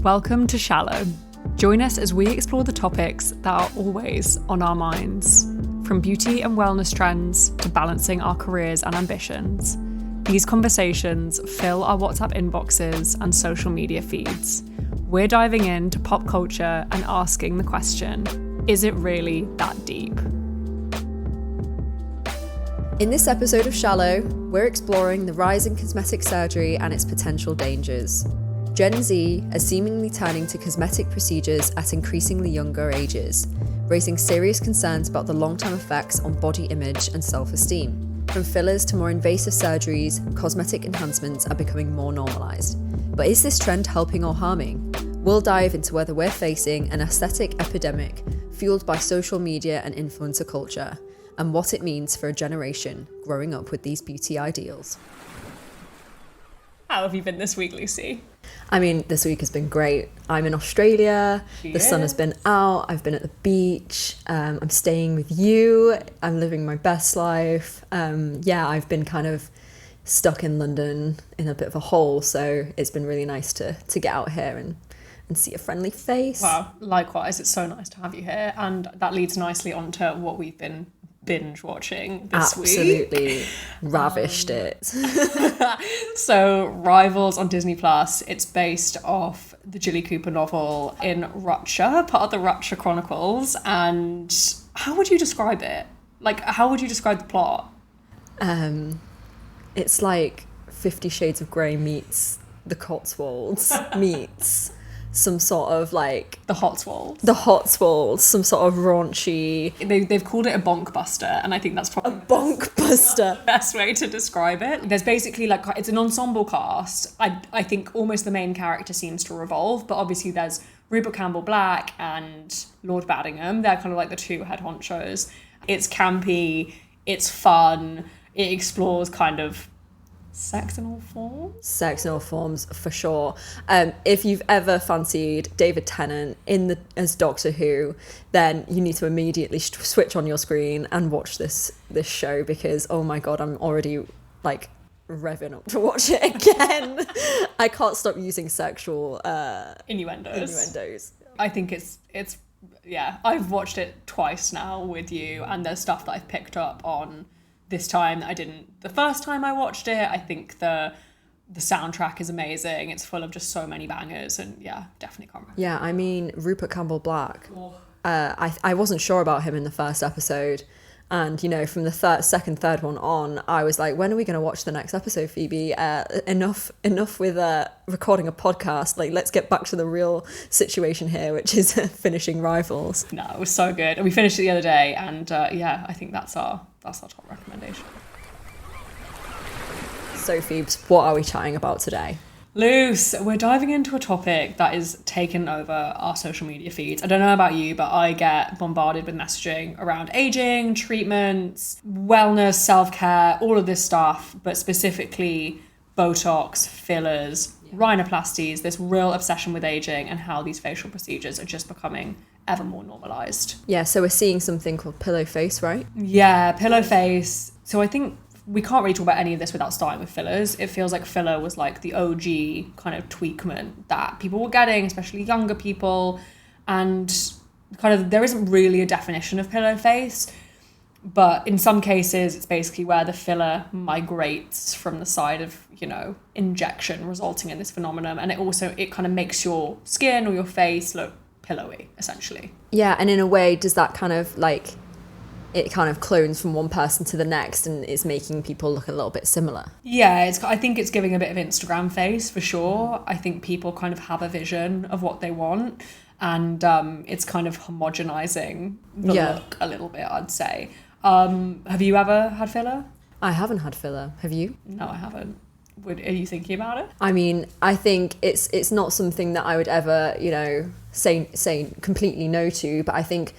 Welcome to Shallow. Join us as we explore the topics that are always on our minds. From beauty and wellness trends to balancing our careers and ambitions. These conversations fill our WhatsApp inboxes and social media feeds. We're diving into pop culture and asking the question, is it really that deep? In this episode of Shallow, we're exploring the rise in cosmetic surgery and its potential dangers. Gen Z are seemingly turning to cosmetic procedures at increasingly younger ages, raising serious concerns about the long-term effects on body image and self-esteem. From fillers to more invasive surgeries, cosmetic enhancements are becoming more normalised. But is this trend helping or harming? We'll dive into whether we're facing an aesthetic epidemic fueled by social media and influencer culture, and what it means for a generation growing up with these beauty ideals. How have you been this week, Lucy? I mean, this week has been great. I'm in Australia, the sun has been out, I've been at the beach, I'm staying with you, I'm living my best life. I've been kind of stuck in London in a bit of a hole, so it's been really nice to get out here and see a friendly face. Wow, likewise, it's so nice to have you here, and that leads nicely onto what we've been binge watching this week. Absolutely ravished it. So Rivals on Disney Plus, it's based off the Jilly Cooper novel in Rutshire, part of the Rutshire Chronicles. And how would you describe it? Like, how would you describe the plot? It's like 50 Shades of Grey meets the Cotswolds meets some sort of like... The Hotswolds, some sort of raunchy... They've called it a bonkbuster, and I think that's probably... A bonkbuster. The best way to describe it. There's basically like... It's an ensemble cast. I think almost the main character seems to revolve, but obviously there's Rupert Campbell-Black and Lord Baddingham. They're kind of like the two head honchos. It's campy, it's fun, it explores kind of sex in all forms, for sure. If you've ever fancied David Tennant as Doctor Who, then you need to immediately switch on your screen and watch this show, because oh my god, I'm already like revving up to watch it again. I can't stop using sexual innuendos. I think it's I've watched it twice now with you, and there's stuff that I've picked up on this time that I didn't the first time I watched it. I think the soundtrack is amazing. It's full of just so many bangers, and definitely can't remember. Yeah, I mean, Rupert Campbell-Black. I wasn't sure about him in the first episode, and from the third one on, I was like, when are we going to watch the next episode, Phoebe? Enough with recording a podcast. Like, let's get back to the real situation here, which is finishing Rivals. No, it was so good, and we finished it the other day, and I think that's our top recommendation. So, Phoebes, what are we chatting about today? Luce, we're diving into a topic that is taken over our social media feeds. I don't know about you, but I get bombarded with messaging around aging, treatments, wellness, self-care, all of this stuff, but specifically Botox, fillers, rhinoplasties, this real obsession with aging and how these facial procedures are just becoming ever more normalised. Yeah, so we're seeing something called pillow face, right? Yeah, pillow face. So I think we can't really talk about any of this without starting with fillers. It feels like filler was like the OG kind of tweakment that people were getting, especially younger people. And kind of there isn't really a definition of pillow face, but in some cases it's basically where the filler migrates from the side of, injection, resulting in this phenomenon. And it kind of makes your skin or your face look pillowy, essentially. Yeah, and in a way, does that kind of like... it kind of clones from one person to the next and it's making people look a little bit similar. Yeah, I think it's giving a bit of Instagram face for sure. I think people kind of have a vision of what they want, and it's kind of homogenizing the look a little bit, I'd say. Have you ever had filler? I haven't had filler. Have you? No, I haven't. Are you thinking about it? I mean, I think it's not something that I would ever, say completely no to, but I think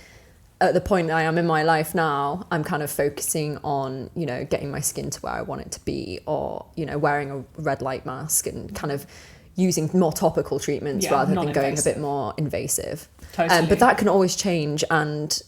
at the point I am in my life now, I'm kind of focusing on, getting my skin to where I want it to be, or, wearing a red light mask and kind of using more topical treatments rather than going a bit more invasive. Totally. But that can always change, and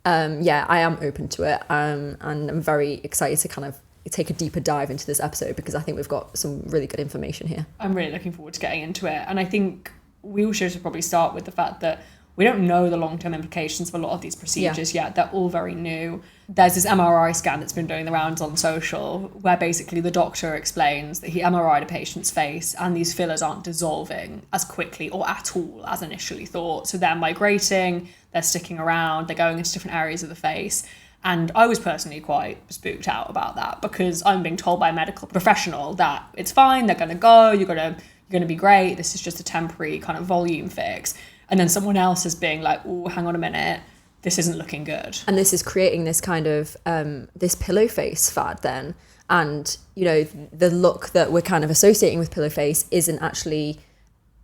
I am open to it, and I'm very excited to kind of take a deeper dive into this episode because I think we've got some really good information here. I'm really looking forward to getting into it, and I think we should probably start with the fact that we don't know the long-term implications of a lot of these procedures yet. They're all very new. There's this MRI scan that's been doing the rounds on social where basically the doctor explains that he MRI'd a patient's face and these fillers aren't dissolving as quickly or at all as initially thought. So they're migrating, they're sticking around, they're going into different areas of the face. And I was personally quite spooked out about that because I'm being told by a medical professional that it's fine, they're going to go, you're going to be great, this is just a temporary kind of volume fix. And then someone else is being like, oh, hang on a minute, this isn't looking good. And this is creating this kind of, this pillow face fad then. And, you know, the look that we're kind of associating with pillow face isn't actually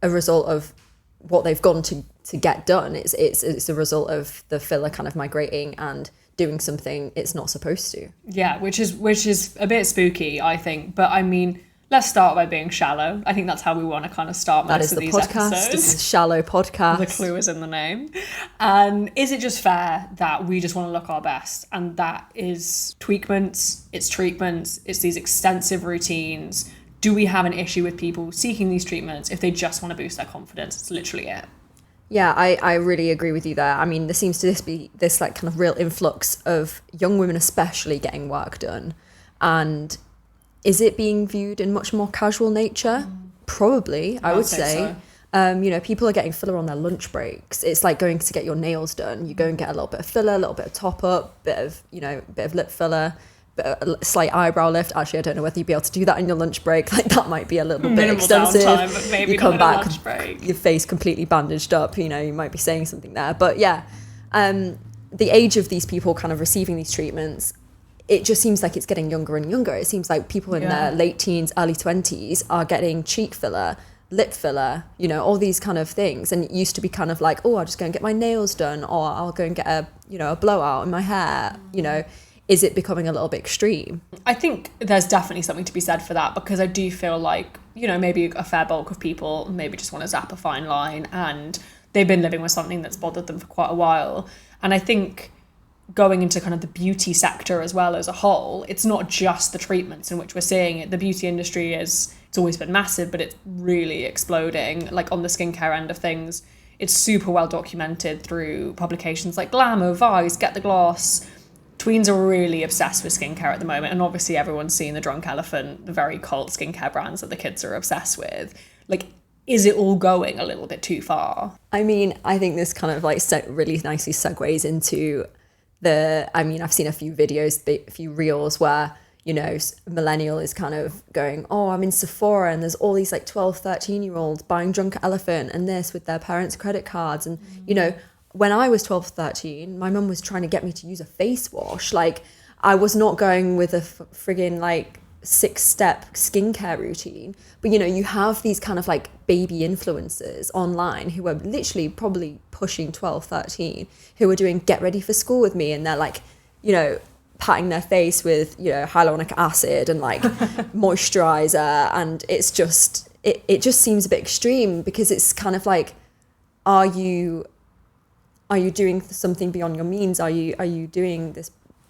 a result of what they've gone to get done. It's a result of the filler kind of migrating and doing something it's not supposed to. Yeah, which is a bit spooky, I think. But I mean, let's start by being shallow. I think that's how we want to kind of start most of these episodes. That is the podcast. This is Shallow Podcast. The clue is in the name. And is it just fair that we just want to look our best? And that is tweakments, it's treatments, it's these extensive routines. Do we have an issue with people seeking these treatments if they just want to boost their confidence? It's literally it. Yeah, I really agree with you there. I mean, there seems to be this like kind of real influx of young women especially getting work done. And is it being viewed in much more casual nature? Probably, I would say. So. You know, people are getting filler on their lunch breaks. It's like going to get your nails done. You go and get a little bit of filler, a little bit of top up, bit of lip filler, a slight eyebrow lift. Actually, I don't know whether you'd be able to do that in your lunch break. Like that might be a little bit extensive. Downtime, but maybe you come not back, lunch break. Your face completely bandaged up. You know, you might be saying something there. But yeah, the age of these people kind of receiving these treatments, it just seems like it's getting younger and younger. It seems like people in their late teens, early 20s are getting cheek filler, lip filler, you know, all these kind of things. And it used to be kind of like, oh, I'll just go and get my nails done, or I'll go and get a blowout in my hair. You know, is it becoming a little bit extreme? I think there's definitely something to be said for that, because I do feel like, you know, maybe a fair bulk of people maybe just want to zap a fine line and they've been living with something that's bothered them for quite a while. And I think going into kind of the beauty sector as well as a whole, it's not just the treatments in which we're seeing it. The beauty industry it's always been massive, but it's really exploding. Like on the skincare end of things, it's super well documented through publications like Glamour, Vice, Get the Gloss. Tweens are really obsessed with skincare at the moment, and obviously everyone's seen the Drunk Elephant, the very cult skincare brands that the kids are obsessed with. Like, is it all going a little bit too far? I mean, I think this kind of like really nicely segues into I've seen a few videos, a few reels where, you know, millennial is kind of going, oh, I'm in Sephora and there's all these like 12, 13-year-olds buying Drunk Elephant and this with their parents' credit cards. And, you know, when I was 12, 13, my mum was trying to get me to use a face wash. Like, I was not going with a friggin' like 6-step skincare routine. But, you know, you have these kind of like baby influencers online who are literally probably pushing 12, 13, who are doing get ready for school with me. And they're like, you know, patting their face with, you know, hyaluronic acid and like moisturizer. And it's just, it just seems a bit extreme, because it's kind of like, are you doing something beyond your means? Are you doing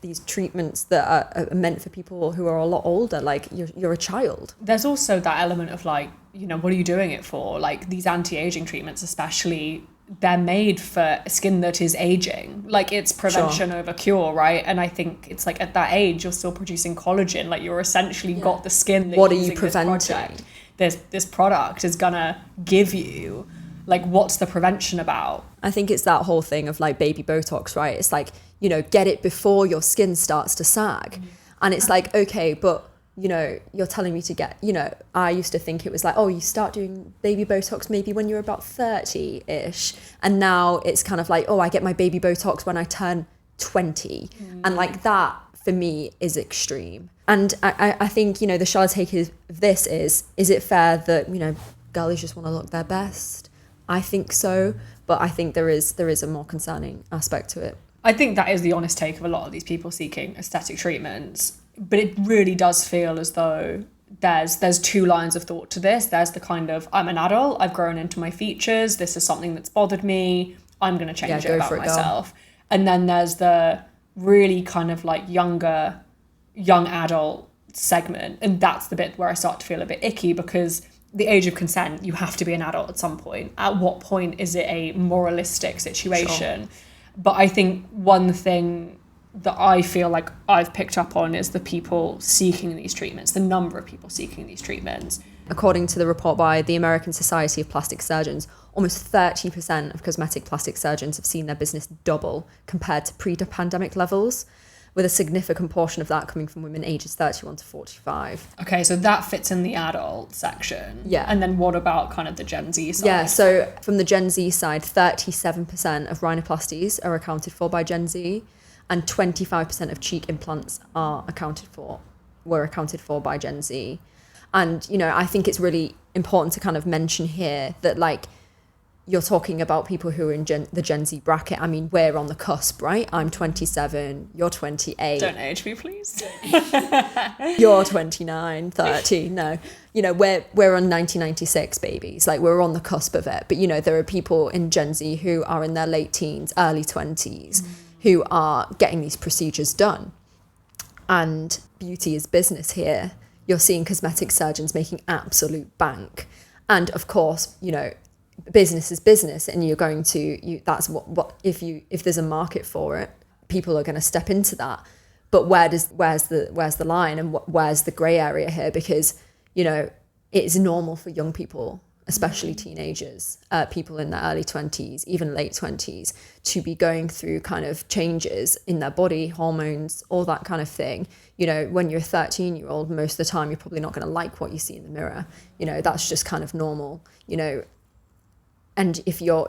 these treatments that are meant for people who are a lot older? Like you're a child. There's also that element of like, you know, what are you doing it for? Like these anti-aging treatments, especially, they're made for skin that is aging. Like it's prevention over cure, right? And I think it's like at that age, you're still producing collagen. Like you're essentially got the skin. That what are you preventing? This product is gonna give you. Like, what's the prevention about? I think it's that whole thing of like baby Botox, right? It's like, you know, get it before your skin starts to sag. And it's like, okay, but, you know, you're telling me to get, you know, I used to think it was like, oh, you start doing baby Botox maybe when you're about 30-ish. And now it's kind of like, oh, I get my baby Botox when I turn 20. And like that, for me, is extreme. And I think, you know, the Charlotte take of this is it fair that, you know, girlies just want to look their best? I think so, but I think there is a more concerning aspect to it. I think that is the honest take of a lot of these people seeking aesthetic treatments, but it really does feel as though there's two lines of thought to this. There's the kind of, I'm an adult, I've grown into my features, this is something that's bothered me, I'm going to change it about myself. And then there's the really kind of like young adult segment, and that's the bit where I start to feel a bit icky, because the age of consent, you have to be an adult at some point. At what point is it a moralistic situation? Sure. But I think one thing that I feel like I've picked up on is the people seeking these treatments, the number of people seeking these treatments. According to the report by the American Society of Plastic Surgeons, almost 30% of cosmetic plastic surgeons have seen their business double compared to pre-pandemic levels, with a significant portion of that coming from women ages 31 to 45. Okay, so that fits in the adult section. Yeah. And then what about kind of the Gen Z side? Yeah, so from the Gen Z side, 37% of rhinoplasties are accounted for by Gen Z, and 25% of cheek implants were accounted for by Gen Z. And, I think it's really important to kind of mention here that, like, you're talking about people who are in the Gen Z bracket. I mean, we're on the cusp, right? I'm 27, you're 28. Don't age me, please. You're 29, 30. No, we're on 1996 babies. Like, we're on the cusp of it. But, there are people in Gen Z who are in their late teens, early 20s, who are getting these procedures done. And beauty is business here. You're seeing cosmetic surgeons making absolute bank. And of course, business is business, and you're going to that's what if there's a market for it, people are going to step into that. But where's the line, and where's the gray area here? Because it's normal for young people, especially teenagers, people in their early 20s, even late 20s, to be going through kind of changes in their body, hormones, all that kind of thing. When you're a 13-year-old, most of the time you're probably not going to like what you see in the mirror. That's just kind of normal. And if you're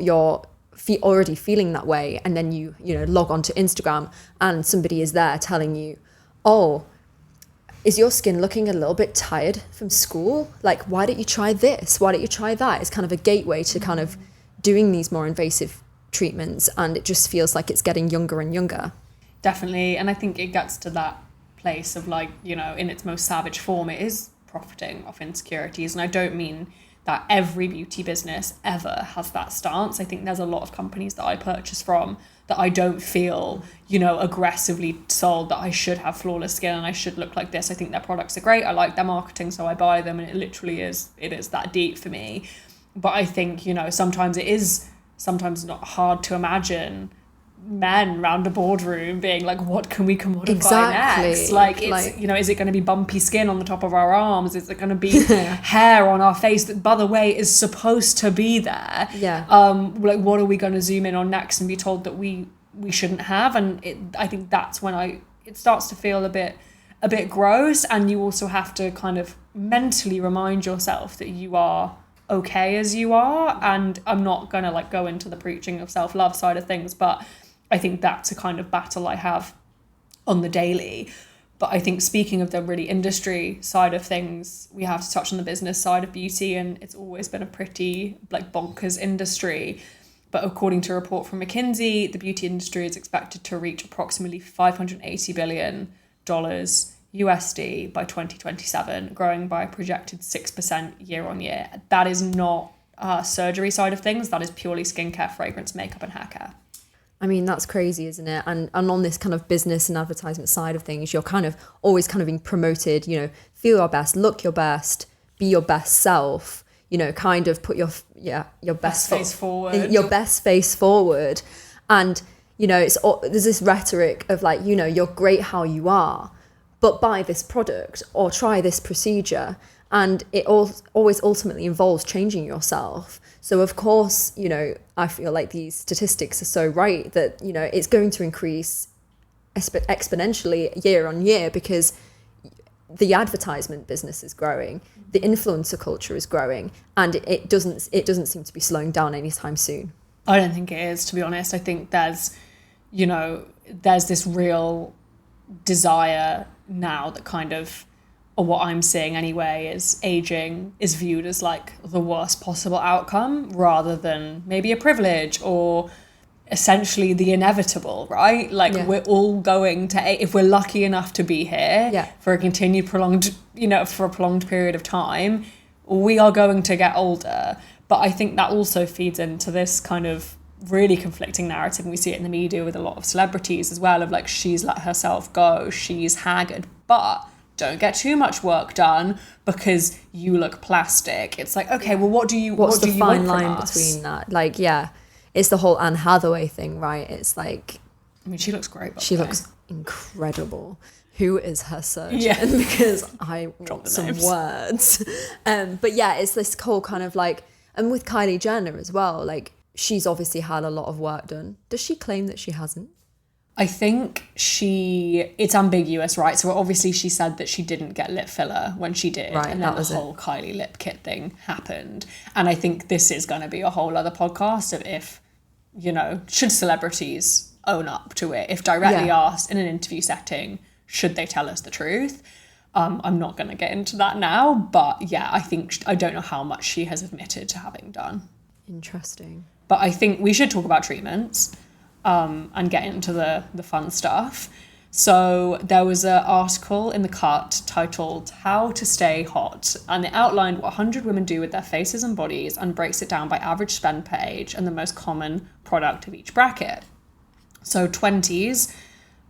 already feeling that way, and then you log onto Instagram and somebody is there telling you, oh, is your skin looking a little bit tired from school? Like, why don't you try this? Why don't you try that? It's kind of a gateway to kind of doing these more invasive treatments, and it just feels like it's getting younger and younger. Definitely. And I think it gets to that place of, like, in its most savage form, it is profiting off insecurities. And I don't mean that every beauty business ever has that stance. I think there's a lot of companies that I purchase from that I don't feel, aggressively sold that I should have flawless skin and I should look like this. I think their products are great. I like their marketing, so I buy them, and it is that deep for me. But I think, sometimes it is not hard to imagine men around a boardroom being like, what can we commodify next? Like, is it going to be bumpy skin on the top of our arms? Is it going to be hair on our face that, by the way, is supposed to be there? Yeah. Like, what are we going to zoom in on next and be told that we shouldn't have? And I think that's when it starts to feel a bit gross. And you also have to kind of mentally remind yourself that you are okay as you are. And I'm not going to, like, go into the preaching of self-love side of things, but I think that's a kind of battle I have on the daily. But I think, speaking of the really industry side of things, we have to touch on the business side of beauty, and it's always been a pretty, like, bonkers industry. But according to a report from McKinsey, the beauty industry is expected to reach approximately $580 billion USD by 2027, growing by a projected 6% year on year. That is not surgery side of things. That is purely skincare, fragrance, makeup, and hair care. I mean, that's crazy, isn't it? And on this kind of business and advertisement side of things, you're kind of always kind of being promoted, feel your best, look your best, be your best self, kind of put your best face forward. Your best face forward. And, there's this rhetoric of, like, you're great how you are, but buy this product or try this procedure. And it always ultimately involves changing yourself. So, of course, I feel like these statistics are so right that, it's going to increase exponentially year on year, because the advertisement business is growing, the influencer culture is growing, and it doesn't seem to be slowing down anytime soon. I don't think it is, to be honest. I think there's this real desire now that kind of, or what I'm seeing anyway, is aging is viewed as, like, the worst possible outcome rather than maybe a privilege or essentially the inevitable, right? Like, we're all going to, if we're lucky enough to be here for a continued prolonged period of time, we are going to get older. But I think that also feeds into this kind of really conflicting narrative, and we see it in the media with a lot of celebrities as well, of, like, she's let herself go, she's haggard, but don't get too much work done because you look plastic. It's like, okay, well, what's what the do you fine want line from us? between that? Like, yeah, it's the whole Anne Hathaway thing, right? It's like, I mean, she looks great. By she the way. looks incredible. Who is her surgeon? Yeah. Because I Drop want the some names. words. But yeah, it's this whole kind of like, and with Kylie Jenner as well, like she's obviously had a lot of work done. Does she claim that she hasn't? I think it's ambiguous, right? So obviously she said that she didn't get lip filler when she did. Right, and that then was the whole Kylie lip kit thing happened. And I think this is going to be a whole other podcast of if, should celebrities own up to it? If directly asked in an interview setting, should they tell us the truth? I'm not going to get into that now. But yeah, I don't know how much she has admitted to having done. Interesting. But I think we should talk about treatments. And get into the fun stuff. So there was an article in The Cut titled How to Stay Hot, and it outlined what 100 women do with their faces and bodies and breaks it down by average spend per age and the most common product of each bracket. So 20s,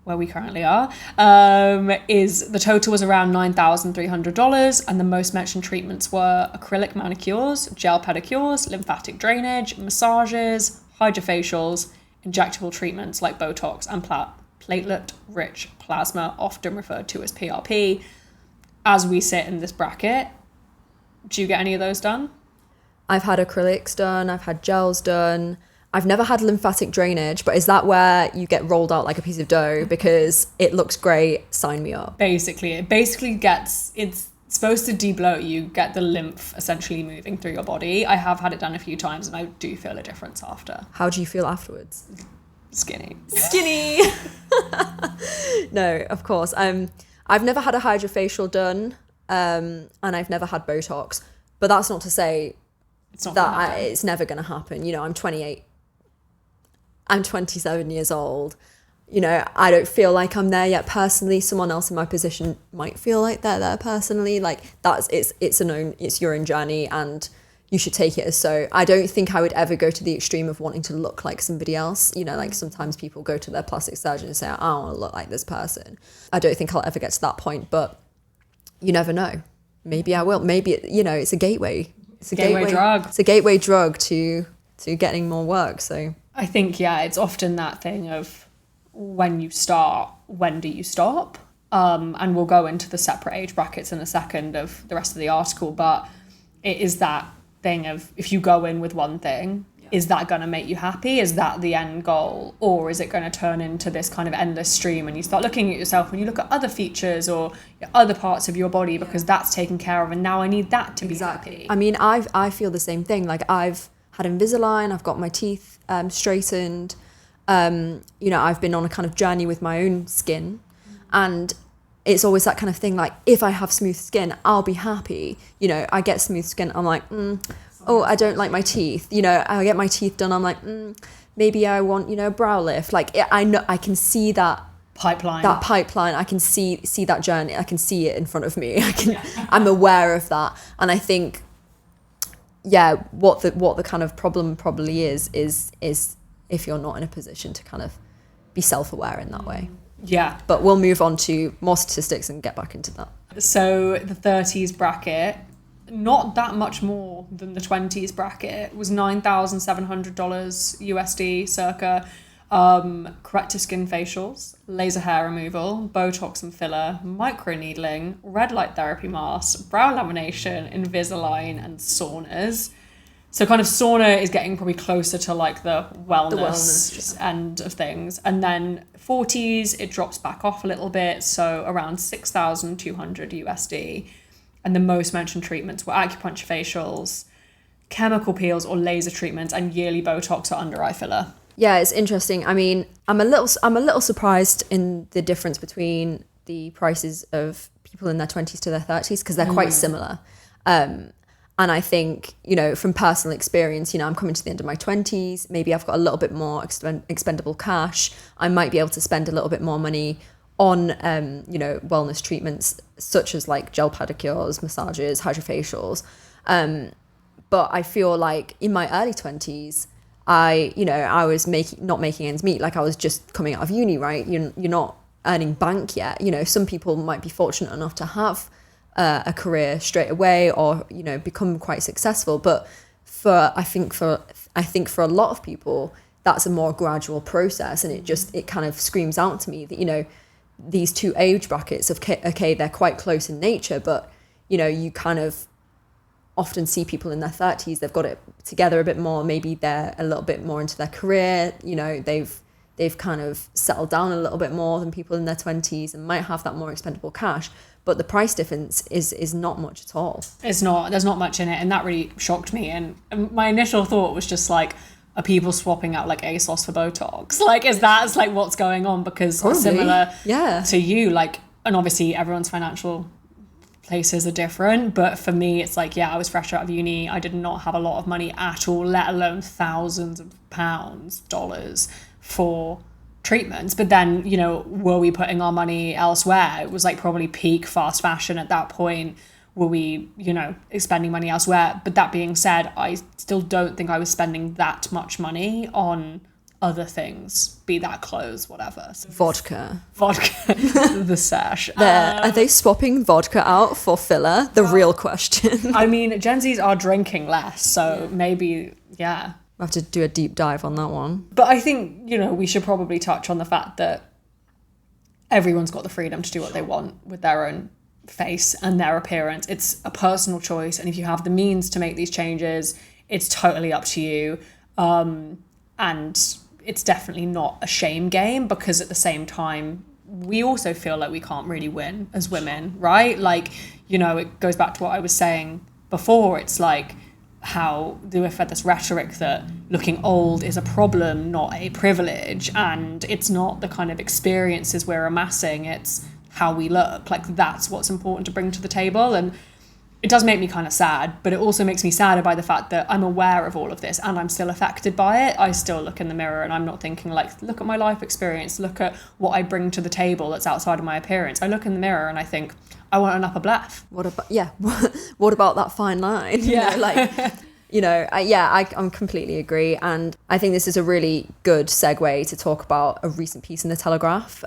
where we currently are, the total was around $9,300, and the most mentioned treatments were acrylic manicures, gel pedicures, lymphatic drainage, massages, hydrofacials, injectable treatments like Botox and platelet-rich plasma, often referred to as PRP. As we sit in this bracket, do you get any of those done? I've had acrylics done. I've had gels done. I've never had lymphatic drainage, but is that where you get rolled out like a piece of dough because it looks great? Sign me up. Basically, it's supposed to debloat you, get the lymph essentially moving through your body. I have had it done a few times and I do feel a difference after. How do you feel afterwards? Skinny. No, of course. I've never had a hydrofacial done, and I've never had Botox, but that's not to say it's never going to happen. I'm 28. I'm 27 years old. I don't feel like I'm there yet personally. Someone else in my position might feel like they're there personally. Like it's your own journey and you should take it as so. I don't think I would ever go to the extreme of wanting to look like somebody else. Like sometimes people go to their plastic surgeon and say, I want to look like this person. I don't think I'll ever get to that point, but you never know. Maybe I will. Maybe, it's a gateway. It's a gateway drug. It's a gateway drug to getting more work. So I think, it's often that thing of, when you start, when do you stop? And we'll go into the separate age brackets in a second of the rest of the article, but it is that thing of, if you go in with one thing, is that going to make you happy? Is that the end goal? Or is it going to turn into this kind of endless stream and you start looking at yourself and you look at other features or other parts of your body because that's taken care of and now I need that to be happy? I mean, I feel the same thing. Like I've had Invisalign, I've got my teeth straightened. I've been on a kind of journey with my own skin, and it's always that kind of thing. Like if I have smooth skin, I'll be happy. I get smooth skin. I'm like, I don't like my teeth. I get my teeth done. I'm like, maybe I want, a brow lift. Like I know I can see that pipeline. I can see that journey. I can see it in front of me. I'm aware of that. And I think, what the kind of problem probably is if you're not in a position to kind of be self-aware in that way. Yeah. But we'll move on to more statistics and get back into that. So the 30s bracket, not that much more than the 20s bracket, was $9,700 USD circa. Corrective skin facials, laser hair removal, Botox and filler, microneedling, red light therapy masks, brow lamination, Invisalign and saunas. So kind of sauna is getting probably closer to like the wellness end of things. And then 40s, it drops back off a little bit. So around 6,200 USD. And the most mentioned treatments were acupuncture facials, chemical peels or laser treatments, and yearly Botox or under eye filler. Yeah, it's interesting. I mean, I'm a little surprised in the difference between the prices of people in their 20s to their 30s because they're quite similar. And I think, from personal experience, I'm coming to the end of my 20s. Maybe I've got a little bit more expendable cash. I might be able to spend a little bit more money on, wellness treatments such as like gel pedicures, massages, hydrofacials. But I feel like in my early 20s, I was not making ends meet. Like I was just coming out of uni, right? You're not earning bank yet. You know, some people might be fortunate enough to have a career straight away, or, you know, become quite successful. But I think for a lot of people, that's a more gradual process, and it kind of screams out to me that, you know, these two age brackets of, okay, they're quite close in nature, but, you know, you kind of often see people in their 30s, they've got it together a bit more, maybe they're a little bit more into their career, you know, they've kind of settled down a little bit more than people in their 20s and might have that more expendable cash, but the price difference is not much at all. It's not, there's not much in it, and that really shocked me. And my initial thought was just like, are people swapping out like ASOS for Botox? Like, is that like what's going on? Because Probably. Similar Yeah. to you, like, and obviously everyone's financial places are different, but for me it's like, yeah, I was fresh out of uni, I did not have a lot of money at all, let alone thousands of pounds, dollars for treatments. But then, you know, were we putting our money elsewhere? It was like probably peak fast fashion at that point. Were we, you know, spending money elsewhere? But that being said, I still don't think I was spending that much money on other things, be that clothes, whatever. So Vodka. The sash. Are they swapping vodka out for filler? The real question. I mean, Gen Zs are drinking less, so maybe, yeah. We'll have to do a deep dive on that one. But I think, you know, we should probably touch on the fact that everyone's got the freedom to do what they want with their own face and their appearance. It's a personal choice, and if you have the means to make these changes, it's totally up to you. And it's definitely not a shame game, because at the same time, we also feel like we can't really win as women, right? Like, you know, it goes back to what I was saying before. It's like how we've had this rhetoric that looking old is a problem, not a privilege, and it's not the kind of experiences we're amassing, it's how we look. Like, that's what's important to bring to the table. And it does make me kind of sad, but it also makes me sadder by the fact that I'm aware of all of this and I'm still affected by it. I still look in the mirror and I'm not thinking like, look at my life experience, look at what I bring to the table that's outside of my appearance. I look in the mirror and I think, I want an upper blaff. What about that fine line? Yeah. You know, like, you know, I completely agree. And I think this is a really good segue to talk about a recent piece in The Telegraph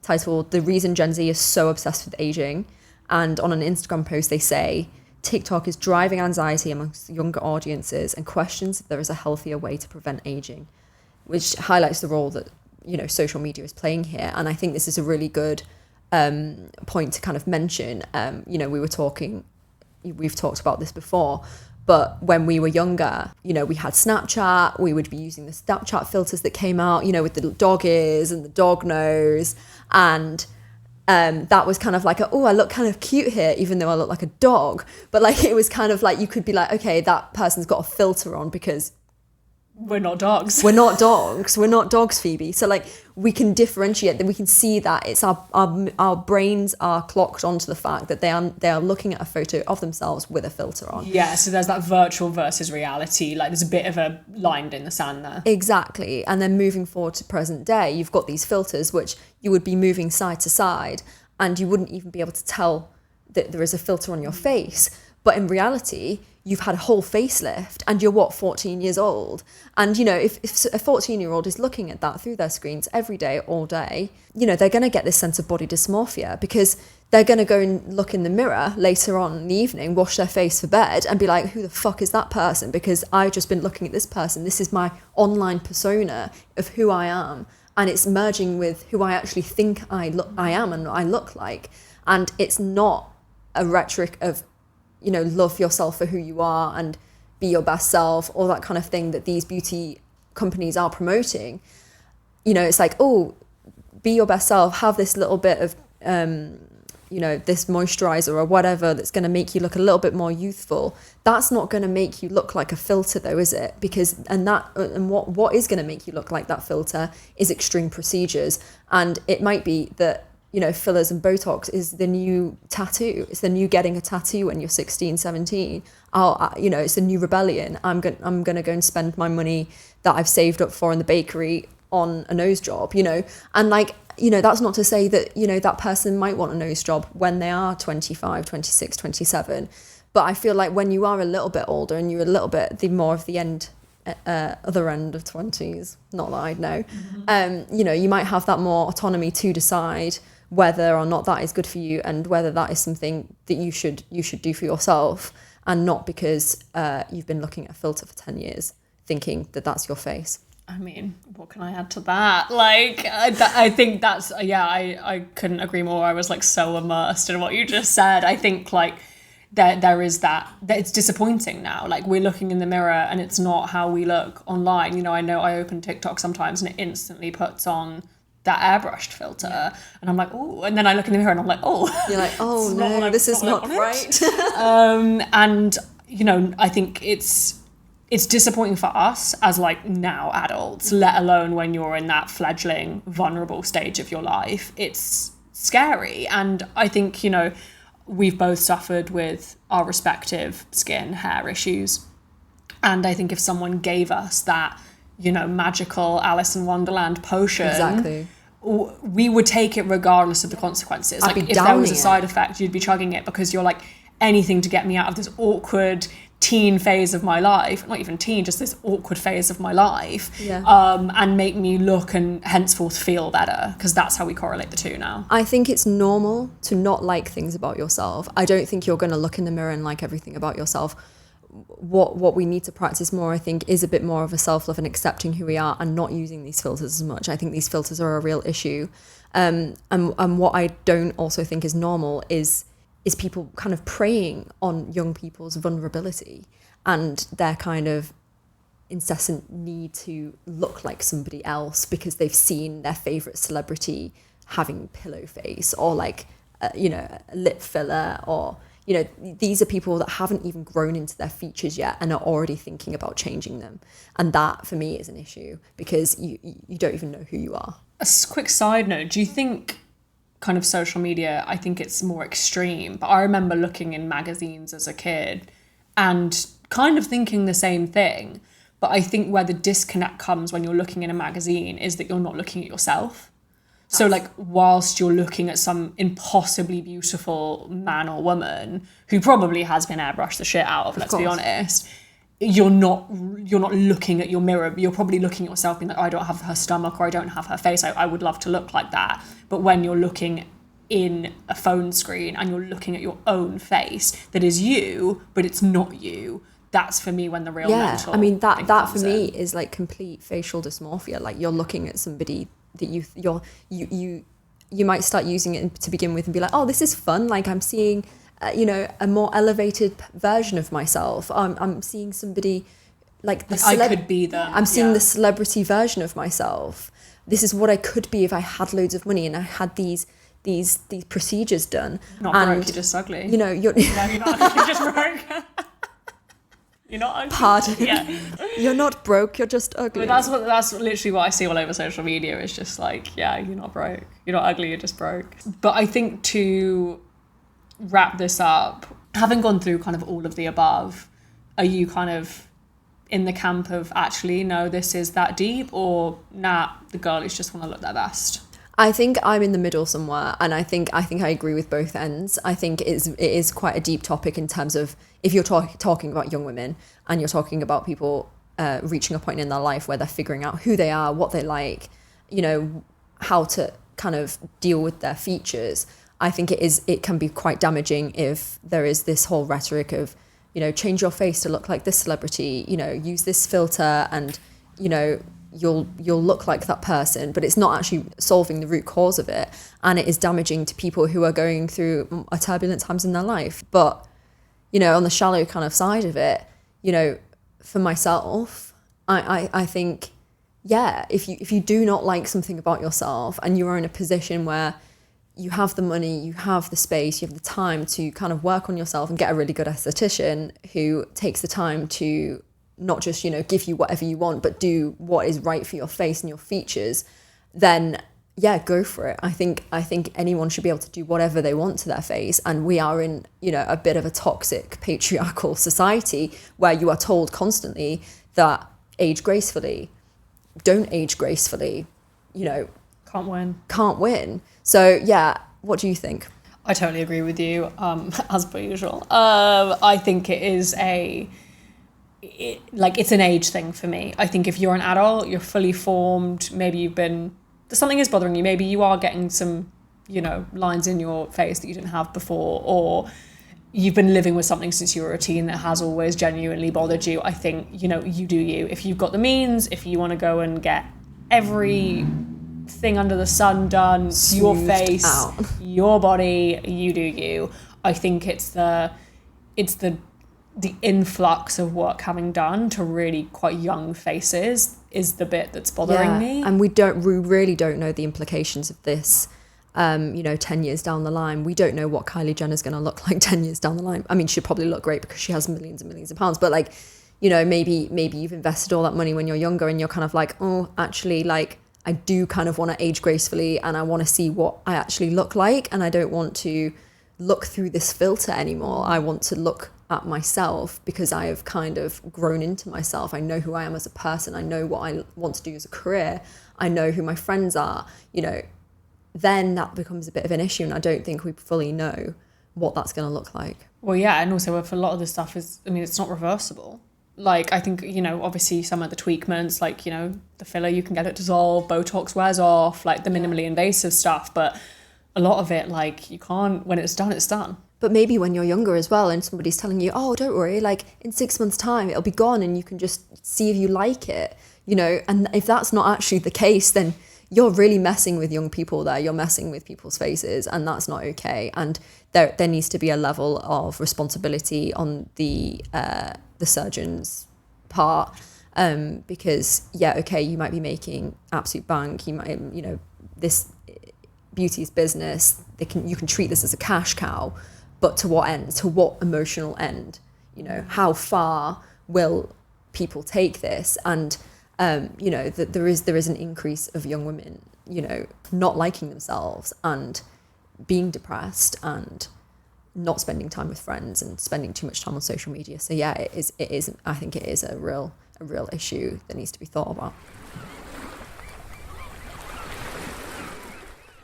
titled "The Reason Gen Z is So Obsessed with Aging." And on an Instagram post, they say, TikTok is driving anxiety amongst younger audiences and questions if there is a healthier way to prevent aging, which highlights the role that, you know, social media is playing here. And I think this is a really good point to kind of mention. You know, we've talked about this before, but when we were younger, you know, we had Snapchat, we would be using the Snapchat filters that came out, you know, with the dog ears and the dog nose. And that was kind of like, I look kind of cute here, even though I look like a dog. But like, it was kind of like, you could be like, okay, that person's got a filter on because we're not dogs. We're not dogs. We're not dogs, Phoebe. So like, we can differentiate that. We can see that it's our brains are clocked onto the fact that they are looking at a photo of themselves with a filter on. Yeah. So there's that virtual versus reality. Like, there's a bit of a line in the sand there. Exactly. And then moving forward to present day, you've got these filters which you would be moving side to side, and you wouldn't even be able to tell that there is a filter on your face. But in reality, you've had a whole facelift and you're 14 years old. And, you know, if a 14-year-old is looking at that through their screens every day, all day, you know, they're going to get this sense of body dysmorphia, because they're going to go and look in the mirror later on in the evening, wash their face for bed and be like, who the fuck is that person? Because I've just been looking at this person. This is my online persona of who I am. And it's merging with who I actually think I am and I look like. And it's not a rhetoric of, you know, love yourself for who you are and be your best self, all that kind of thing that these beauty companies are promoting. You know, it's like, oh, be your best self, have this little bit of, you know, this moisturizer or whatever that's going to make you look a little bit more youthful. That's not going to make you look like a filter though, is it? Because, and what is going to make you look like that filter is extreme procedures. And it might be that, you know, fillers and Botox is the new tattoo. It's the new getting a tattoo when you're 16, 17. You know, it's a new rebellion. I'm going to go and spend my money that I've saved up for in the bakery on a nose job, you know. And like, you know, that's not to say that, you know, that person might want a nose job when they are 25, 26, 27. But I feel like when you are a little bit older and you're a little bit more of the end other end of 20s, not that I'd know, you know, you might have that more autonomy to decide whether or not that is good for you and whether that is something that you should do for yourself, and not because you've been looking at a filter for 10 years thinking that that's your face. I mean, what can I add to that? Like, I think that's, yeah, I couldn't agree more. I was like so immersed in what you just said. I think like there is that it's disappointing now. Like, we're looking in the mirror and it's not how we look online. You know I open TikTok sometimes and it instantly puts on that airbrushed filter, and I'm like, oh, and then I look in the mirror and I'm like, oh, you're like, oh no, this is not right. And you know, I think it's disappointing for us as like now adults, let alone when you're in that fledgling vulnerable stage of your life. It's scary. And I think, you know, we've both suffered with our respective skin, hair issues. And I think if someone gave us that, you know, magical Alice in Wonderland potion, exactly, we would take it regardless of the consequences. Like, if there was a side effect, you'd be chugging it because you're like, anything to get me out of this awkward teen phase of my life, not even teen, just this awkward phase of my life, and make me look and henceforth feel better, because that's how we correlate the two now. I think it's normal to not like things about yourself. I don't think you're going to look in the mirror and like everything about yourself. What we need to practice more, I think, is a bit more of a self-love and accepting who we are and not using these filters as much. I think these filters are a real issue. And what I don't also think is normal is people kind of preying on young people's vulnerability and their kind of incessant need to look like somebody else because they've seen their favorite celebrity having pillow face or like, you know, a lip filler, or, you know, these are people that haven't even grown into their features yet and are already thinking about changing them. And that for me is an issue because you don't even know who you are. A quick side note, do you think kind of social media, I think it's more extreme, but I remember looking in magazines as a kid and kind of thinking the same thing, but I think where the disconnect comes when you're looking in a magazine is that you're not looking at yourself. So like, whilst you're looking at some impossibly beautiful man or woman who probably has been airbrushed the shit out of, let's be honest, you're not looking at your mirror. You're probably looking at yourself being like, oh, I don't have her stomach, or I don't have her face. I would love to look like that. But when you're looking in a phone screen and you're looking at your own face that is you, but it's not you, that's for me when the real mental. I mean, that for me is like complete facial dysmorphia. Like, you're looking at somebody that you might start using it to begin with and be like, oh, this is fun. Like, I'm seeing you know, a more elevated version of myself. I'm seeing somebody like the I could be them. I'm seeing the celebrity version of myself. This is what I could be if I had loads of money and I had these procedures done. Not broke, you're just ugly. You know, you're no, you're not ugly, you're just broke. You're not ugly. Pardon. Yeah. You're not broke, you're just ugly. But that's literally what I see all over social media. Is just like, yeah, you're not broke. You're not ugly, you're just broke. But I think to wrap this up, having gone through kind of all of the above, are you kind of in the camp of actually, no, this is that deep, or nah, the girlies just want to look their best? I think I'm in the middle somewhere, and I think I agree with both ends. I think it is quite a deep topic in terms of if you're talking about young women and you're talking about people reaching a point in their life where they're figuring out who they are, what they like, you know, how to kind of deal with their features. I think it can be quite damaging if there is this whole rhetoric of, you know, change your face to look like this celebrity, you know, use this filter and, you know, you'll look like that person, but it's not actually solving the root cause of it, and it is damaging to people who are going through a turbulent times in their life. But, you know, on the shallow kind of side of it, you know, for myself, I think, yeah, if you do not like something about yourself and you are in a position where you have the money, you have the space, you have the time to kind of work on yourself and get a really good esthetician who takes the time to not just, you know, give you whatever you want, but do what is right for your face and your features, then yeah, go for it. I think anyone should be able to do whatever they want to their face. And we are in, you know, a bit of a toxic patriarchal society where you are told constantly that age gracefully, don't age gracefully, you know, can't win. So yeah, what do you think? I totally agree with you, as per usual. I think it is it's an age thing for me. I think if you're an adult, you're fully formed, maybe something is bothering you, maybe you are getting some, lines in your face that you didn't have before, or you've been living with something since you were a teen that has always genuinely bothered you. I think, you do you. If you've got the means, if you want to go and get every thing under the sun done, your face, your body, you do you. I think it's the influx of work having done to really quite young faces is the bit that's bothering me. And we really don't know the implications of this 10 years down the line. We don't know what Kylie Jenner's going to look like 10 years down the line. I mean, she'll probably look great because she has millions and millions of pounds, but like, maybe you've invested all that money when you're younger and you're kind of like, oh, actually, like, I do kind of want to age gracefully and I want to see what I actually look like, and I don't want to look through this filter anymore. I want to look at myself because I have kind of grown into myself. I know who I am as a person. I know what I want to do as a career. I know who my friends are, then that becomes a bit of an issue, and I don't think we fully know what that's going to look like. Well, yeah, and also if a lot of this stuff it's not reversible. Like, I think, obviously some of the tweakments, like, the filler, you can get it dissolved, Botox wears off, like the minimally invasive stuff, but a lot of it, like, you can't, when it's done, it's done. But maybe when you're younger as well and somebody's telling you, oh, don't worry, like in 6 months' time, it'll be gone and you can just see if you like it, and if that's not actually the case, then you're really messing with young people there. You're messing with people's faces, and that's not okay. And there needs to be a level of responsibility on the surgeon's part, because you might be making absolute bank. You might, this beauty's business. You can treat this as a cash cow, but to what end? To what emotional end? How far will people take this? And that there is an increase of young women, not liking themselves and being depressed and not spending time with friends and spending too much time on social media. So yeah, it is. I think it is a real issue that needs to be thought about.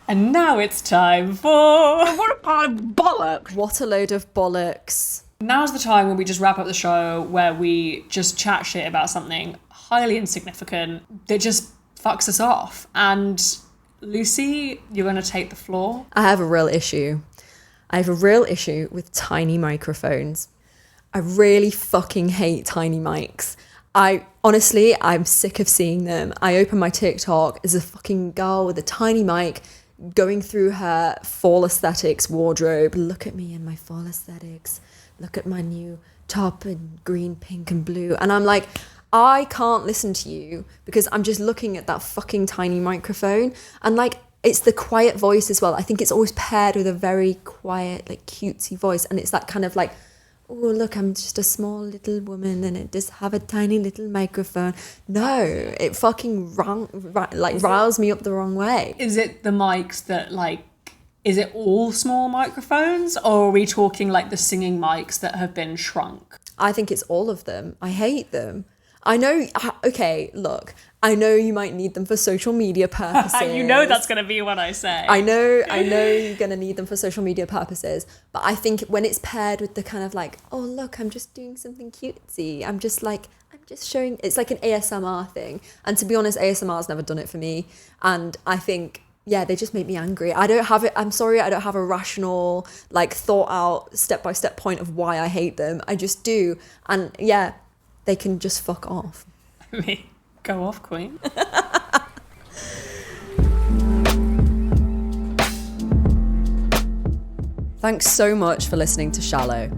And now it's time for... What a pile of bollocks! What a load of bollocks. Now's the time when we just wrap up the show, where we just chat shit about something highly insignificant that just fucks us off. And Lucy, you're going to take the floor. I have a real issue. I have a real issue with tiny microphones. I really fucking hate tiny mics. I'm sick of seeing them. I open my TikTok, there's a fucking girl with a tiny mic going through her fall aesthetics wardrobe. Look at me in my fall aesthetics. Look at my new top in green, pink and blue. And I'm like, I can't listen to you because I'm just looking at that fucking tiny microphone. And like, it's the quiet voice as well. I think it's always paired with a very quiet, like cutesy voice. And it's that kind of like, oh, look, I'm just a small little woman and it just have a tiny little microphone. No, it fucking riles me up the wrong way. Is it the mics that like, is it all small microphones, or are we talking like the singing mics that have been shrunk? I think it's all of them. I hate them. I know, okay, look, I know you might need them for social media purposes. You know that's going to be what I say. I know you're going to need them for social media purposes, but I think when it's paired with the kind of like, oh, look, I'm just doing something cutesy. I'm just showing, it's like an ASMR thing. And to be honest, ASMR's never done it for me. And I think, yeah, they just make me angry. I'm sorry, I don't have a rational, like thought out step-by-step point of why I hate them. I just do. And yeah, they can just fuck off. Go off, Queen. Thanks so much for listening to Shallow.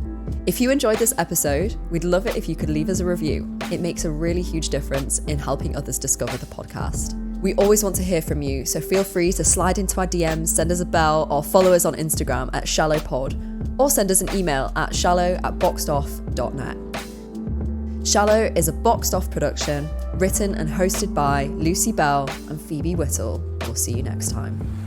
If you enjoyed this episode, we'd love it if you could leave us a review. It makes a really huge difference in helping others discover the podcast. We always want to hear from you, so feel free to slide into our DMs, send us a bell, or follow us on Instagram at shallowpod, or send us an email at shallow@boxedoff.net. Shallow is a Boxed Off production, written and hosted by Lucy Bell and Phoebe Whittle. We'll see you next time.